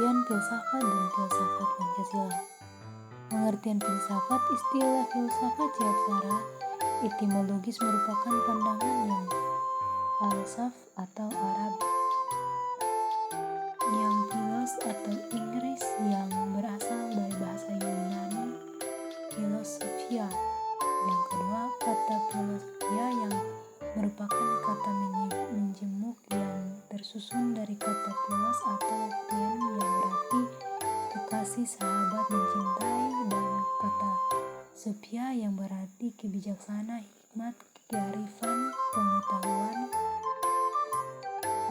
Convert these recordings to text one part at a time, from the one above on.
Pengertian filsafat dan filsafat Pancasila. Pengertian filsafat, istilah filsafat secara etimologis merupakan pandangan yang falsaf atau Arab, yang filos atau Inggris yang berasal dari bahasa Yunani philosophia. Yang kedua, kata filosofia yang merupakan kata menjemuk yang tersusun dari kata philos atau phien yang berarti kekasih, sahabat, mencintai, dan kata sophia yang berarti kebijaksanaan, hikmat, kearifan, pengetahuan.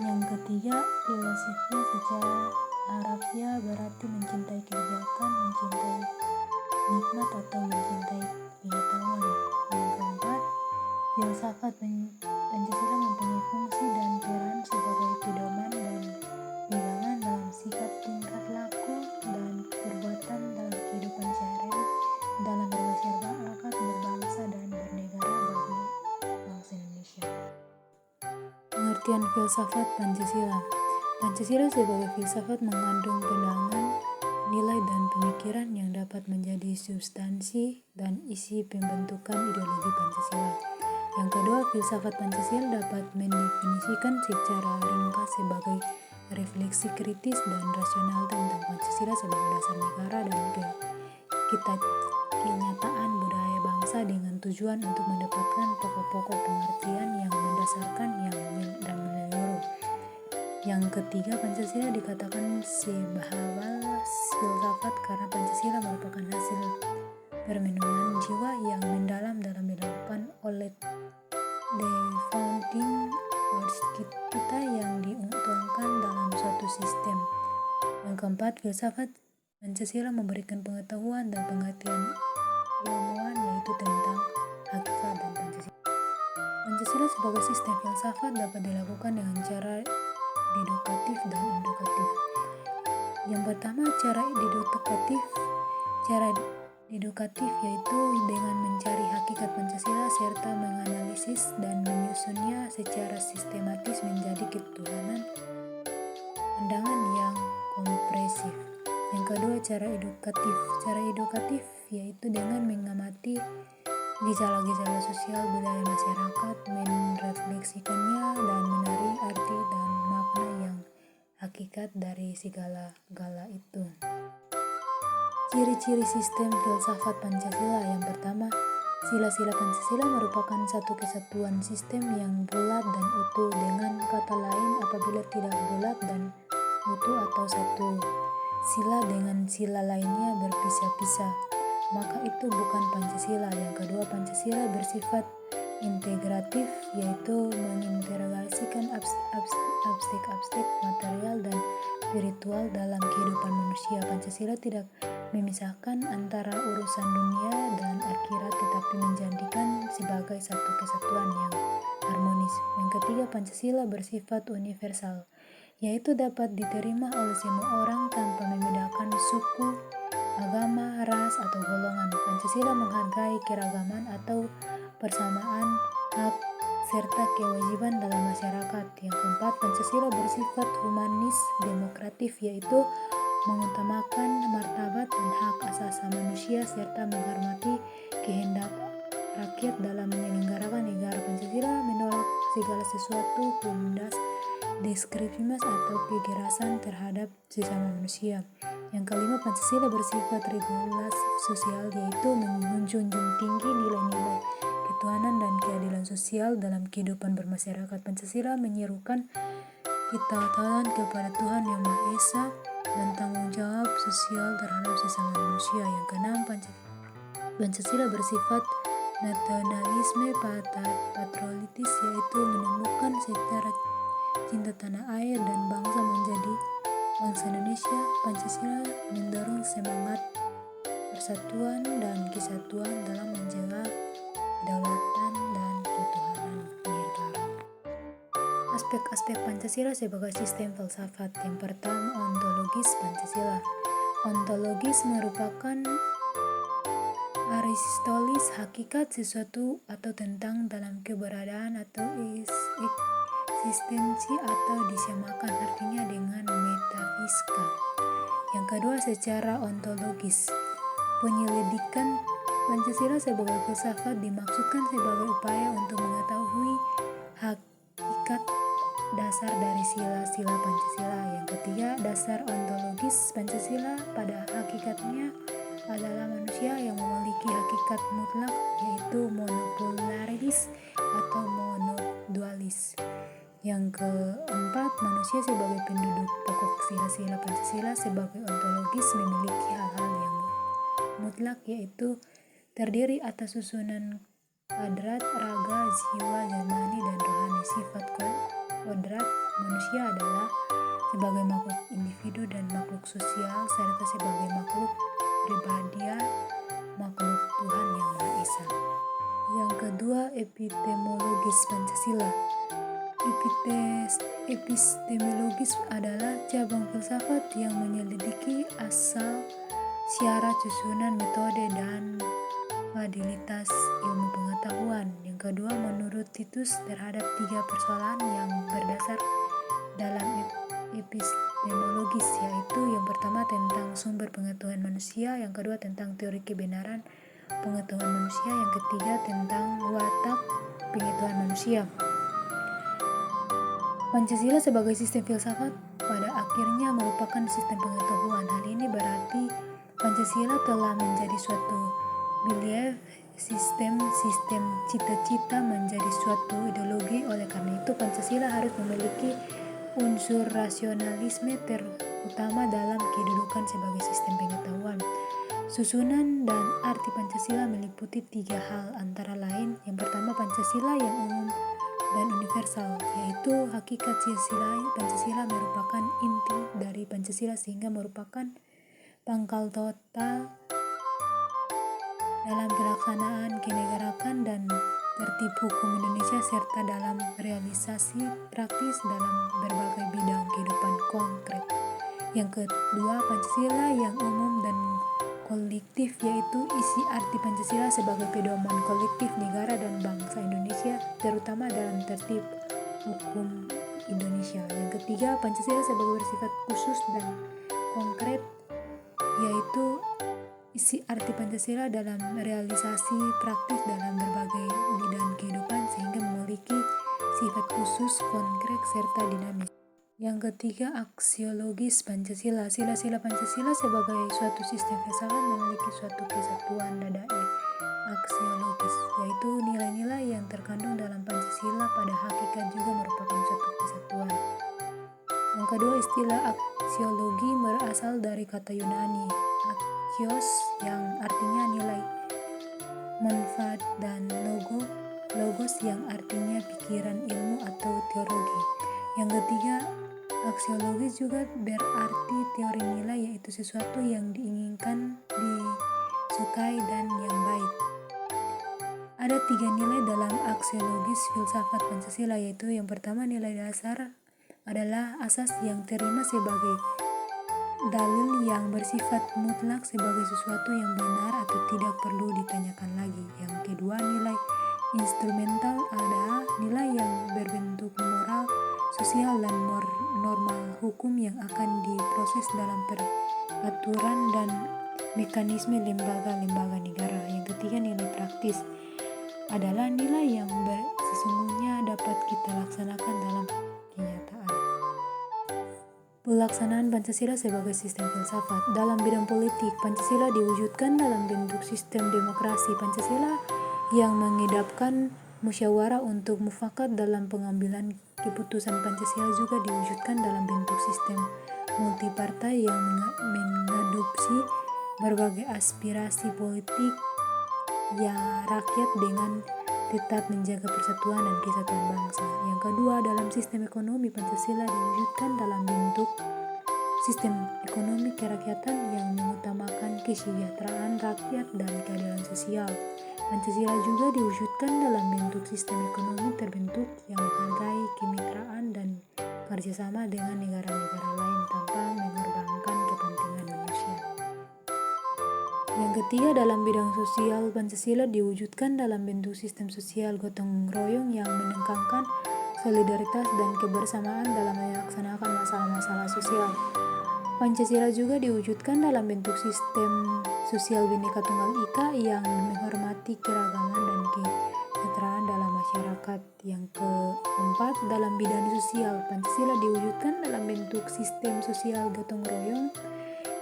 Yang ketiga, filosofia secara harafiah berarti mencintai kebijakan, mencintai nikmat, atau mencintai pengetahuan. Yang keempat, filsafat Pancasila mempunyai fungsi dan peran sebagai pedoman dan pegangan dalam sikap, tingkah laku, dan perbuatan dalam kehidupan sehari-hari dalam bermasyarakat, berbangsa, dan bernegara bagi bangsa Indonesia. Pengertian filsafat Pancasila. Pancasila sebagai filsafat mengandung pandangan, nilai, dan pemikiran yang dapat menjadi substansi dan isi pembentukan ideologi Pancasila. Yang kedua, filsafat Pancasila dapat mendefinisikan secara ringkas sebagai refleksi kritis dan rasional tentang Pancasila sebagai dasar negara dan kenyataan budaya bangsa dengan tujuan untuk mendapatkan pokok-pokok pengertian yang mendasarkan dan menyeluruh. Yang ketiga, Pancasila dikatakan sebagai filsafat karena Pancasila merupakan hasil permenungan jiwa yang mendalam dalam dilakukan oleh the founding fathers kita yang diutuhkan dalam suatu sistem. Yang keempat, filsafat Pancasila memberikan pengetahuan dan pengertian ilmuwan yaitu tentang hakikat dan Pancasila. Pancasila sebagai sistem filsafat dapat dilakukan dengan cara dedukatif dan indukatif. Yang pertama, cara dedukatif yaitu dengan mencari hakikat Pancasila serta menganalisis dan menyusunnya secara sistematis menjadi ketuhanan pandangan yang komprehensif. Yang kedua, cara edukatif. Cara edukatif yaitu dengan mengamati gejala-gejala sosial budaya masyarakat, merefleksikannya, dan menarik arti dan makna yang hakikat dari segala itu. Ciri-ciri sistem filsafat Pancasila. Yang pertama, sila-sila Pancasila merupakan satu kesatuan sistem yang bulat dan utuh. Dengan kata lain, apabila tidak bulat dan utuh atau satu sila dengan sila lainnya berpisah-pisah, maka itu bukan Pancasila. Yang kedua, Pancasila bersifat integratif yaitu mengintegrasikan aspek material dan spiritual dalam kehidupan manusia. Pancasila tidak memisahkan antara urusan dunia dan akhirat tetapi menjadikan sebagai satu kesatuan yang harmonis. Yang ketiga, Pancasila bersifat universal yaitu dapat diterima oleh semua orang tanpa membedakan suku, agama, ras, atau golongan. Pancasila menghargai keragaman atau persamaan hak serta kewajiban dalam masyarakat. Yang keempat, Pancasila bersifat humanis demokratif yaitu mengutamakan martabat dan hak asasi manusia serta menghormati kehendak rakyat dalam menyelenggarakan negara. Pancasila menolak segala sesuatu penindas, diskriminasi, atau kekerasan terhadap sesama manusia. Yang kelima, Pancasila bersifat regulasi sosial yaitu menjunjung tinggi nilai-nilai ketuhanan dan keadilan sosial dalam kehidupan bermasyarakat. Pancasila menyerukan ketaatan kepada Tuhan Yang Maha Esa dan tanggung jawab sosial terhadap sesama manusia. Yang keenam, Pancasila bersifat nasionalisme patriotis yaitu menemukan secara cinta tanah air dan bangsa menjadi bangsa Indonesia. Pancasila mendorong semangat persatuan dan kesatuan dalam menjaga kedaulatan dan ketuhanan negara. Aspek-aspek Pancasila sebagai sistem filsafat. Yang pertama, ontologis Pancasila. Ontologis merupakan Aristoteles hakikat sesuatu atau tentang dalam keberadaan atau eksistensi atau disamakan artinya dengan metafisika. Yang kedua, secara ontologis. Penyelidikan Pancasila sebagai filsafat dimaksudkan sebagai upaya untuk mengetahui hakikat dasar dari sila-sila Pancasila. Yang ketiga, dasar ontologis Pancasila pada hakikatnya adalah manusia yang memiliki hakikat mutlak, yaitu monopolaris atau monodualis. Yang keempat, manusia sebagai penduduk pokok sila-sila Pancasila sebagai ontologis memiliki hal-hal yang mutlak, yaitu terdiri atas susunan kodrat raga, jiwa, jasmani, dan rohani. Sifat kodrat manusia adalah sebagai makhluk individu dan makhluk sosial, serta sebagai makhluk pribadian, makhluk Tuhan Yang Maha Esa. Yang kedua, epistemologis Pancasila. Epistemologis adalah cabang filsafat yang menyelidiki asal, syarat, susunan, metode, dan validilitas ilmu pengetahuan. Yang kedua, menurut Titus terhadap 3 persoalan yang berdasar dalam epistemologis, yaitu yang pertama tentang sumber pengetahuan manusia, yang kedua tentang teori kebenaran pengetahuan manusia, yang ketiga tentang watak pengetahuan manusia. Pancasila sebagai sistem filsafat pada akhirnya merupakan sistem pengetahuan. Hal ini berarti Pancasila telah menjadi suatu belief sistem cita-cita menjadi suatu ideologi. Oleh karena itu Pancasila harus memiliki unsur rasionalisme terutama dalam kedudukan sebagai sistem pengetahuan. Susunan dan arti Pancasila meliputi 3 hal antara lain. Yang pertama, Pancasila yang umum dan universal, yaitu hakikat Pancasila merupakan inti dari Pancasila sehingga merupakan pangkal total dalam pelaksanaan kenegaraan dan tertib hukum Indonesia serta dalam realisasi praktis dalam berbagai bidang kehidupan konkret. Yang kedua, Pancasila yang umum dan kolektif, yaitu isi arti Pancasila sebagai pedoman kolektif negara dan bangsa Indonesia terutama dalam tertib hukum Indonesia. Yang ketiga, Pancasila sebagai bersifat khusus dan konkret, yaitu isi arti Pancasila dalam realisasi praktis dalam berbagai bidang kehidupan sehingga memiliki sifat khusus, konkret, serta dinamis. Yang ketiga, aksiologis Pancasila. Sila-sila Pancasila sebagai suatu sistem filsafat memiliki suatu kesatuan dadae aksiologis, yaitu nilai-nilai yang terkandung dalam Pancasila pada hakikat juga merupakan suatu kesatuan. Yang kedua, istilah aksiologi berasal dari kata Yunani akios yang artinya nilai, manfaat, dan logos yang artinya pikiran, ilmu, atau teologi. Yang ketiga, aksiologis juga berarti teori nilai, yaitu sesuatu yang diinginkan, disukai, dan yang baik. Ada 3 nilai dalam aksiologis filsafat Pancasila, yaitu yang pertama, nilai dasar adalah asas yang terima sebagai dalil yang bersifat mutlak sebagai sesuatu yang benar atau tidak perlu ditanyakan lagi. Yang kedua, nilai instrumental adalah nilai yang berbentuk moral, sosial, dan normal hukum yang akan diproses dalam peraturan dan mekanisme lembaga-lembaga negara. Yang ketiga, nilai praktis adalah nilai yang sesungguhnya dapat kita laksanakan dalam kenyataan. Pelaksanaan Pancasila sebagai sistem filsafat. Dalam bidang politik, Pancasila diwujudkan dalam bentuk sistem demokrasi. Pancasila yang mengidapkan musyawarah untuk mufakat dalam pengambilan keputusan. Pancasila juga diwujudkan dalam bentuk sistem multipartai yang mengadopsi berbagai aspirasi politik ya rakyat dengan tetap menjaga persatuan dan kesatuan bangsa. Yang kedua, dalam sistem ekonomi, Pancasila diwujudkan dalam bentuk sistem ekonomi kerakyatan yang mengutamakan kesejahteraan rakyat dan keadilan sosial. Pancasila juga diwujudkan dalam bentuk sistem ekonomi terbentuk yang menghargai kemitraan dan kerjasama dengan negara-negara lain tanpa mengorbankan kepentingan manusia. Yang ketiga, dalam bidang sosial, Pancasila diwujudkan dalam bentuk sistem sosial gotong royong yang menekankan solidaritas dan kebersamaan dalam melaksanakan masalah-masalah sosial. Pancasila juga diwujudkan dalam bentuk sistem sosial Bhinneka Tunggal Ika yang menghormati keragaman dan kesetaraan dalam masyarakat. Yang keempat, dalam bidang sosial, Pancasila diwujudkan dalam bentuk sistem sosial gotong royong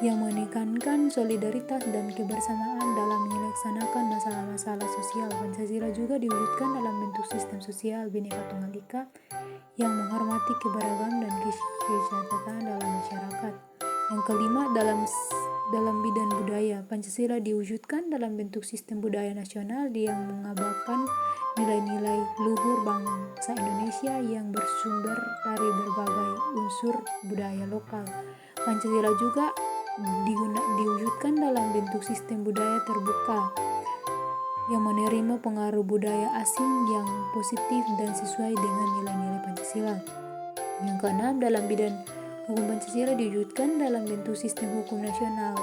yang menekankan solidaritas dan kebersamaan dalam melaksanakan masalah-masalah sosial. Pancasila juga diwujudkan dalam bentuk sistem sosial Bhinneka Tunggal Ika yang menghormati keberagaman dan kesejahteraan dalam masyarakat. Yang kelima, dalam bidang budaya, Pancasila diwujudkan dalam bentuk sistem budaya nasional yang mengabarkan nilai-nilai luhur bangsa Indonesia yang bersumber dari berbagai unsur budaya lokal. Pancasila juga diwujudkan dalam bentuk sistem budaya terbuka yang menerima pengaruh budaya asing yang positif dan sesuai dengan nilai-nilai Pancasila. Yang keenam, dalam bidang hukum, Pancasila diwujudkan dalam bentuk sistem hukum nasional